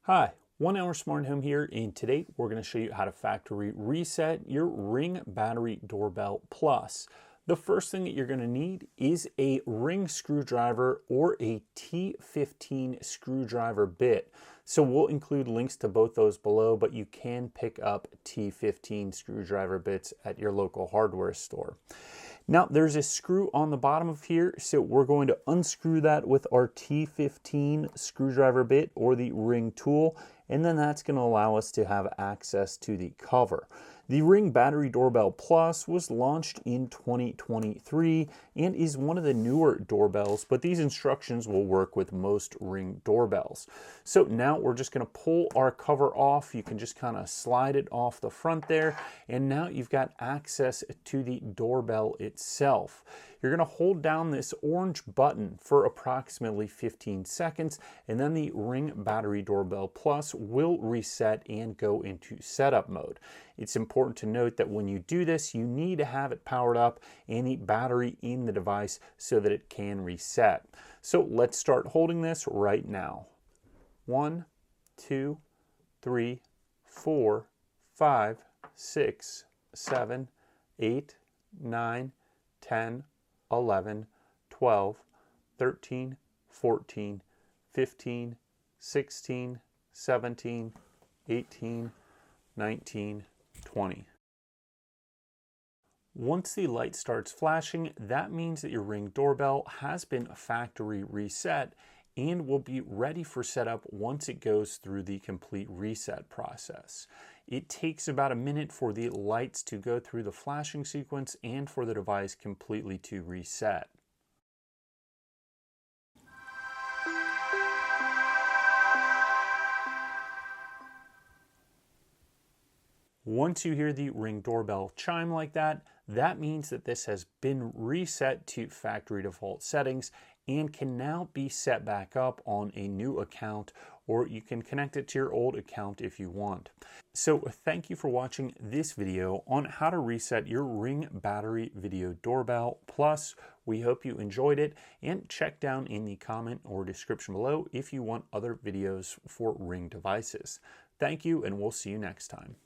Hi, 1 Hour Smart Home here, and today we're going to show you how to factory reset your Ring Battery Doorbell Plus. The first thing that you're going to need is a ring screwdriver or a T15 screwdriver bit. So we'll include links to both those below, but you can pick up T15 screwdriver bits at your local hardware store. Now there's a screw on the bottom of here, so we're going to unscrew that with our T15 screwdriver bit or the ring tool, and then that's going to allow us to have access to the cover. The Ring Battery Doorbell Plus was launched in 2023 and is one of the newer doorbells, but these instructions will work with most Ring doorbells. So now we're just going to pull our cover off. You can just kind of slide it off the front there, and now you've got access to the doorbell itself. You're going to hold down this orange button for approximately 15 seconds, and then the Ring Battery Doorbell Plus will reset and go into setup mode. It's important to note that when you do this, you need to have it powered up and the battery in the device so that it can reset. So let's start holding this right now. 1, 2, 3, 4, 5, 6, 7, 8, 9, 10, 11, 12, 13, 14, 15, 16, 17, 18, 19, 20. Once the light starts flashing, that means that your Ring doorbell has been factory reset and will be ready for setup once it goes through the complete reset process. It takes about a minute for the lights to go through the flashing sequence and for the device completely to reset. Once you hear the Ring doorbell chime like that, that means that this has been reset to factory default settings and can now be set back up on a new account, or you can connect it to your old account if you want. So thank you for watching this video on how to reset your Ring Battery Video Doorbell Plus. We hope you enjoyed it, and check down in the comment or description below if you want other videos for Ring devices. Thank you, and we'll see you next time.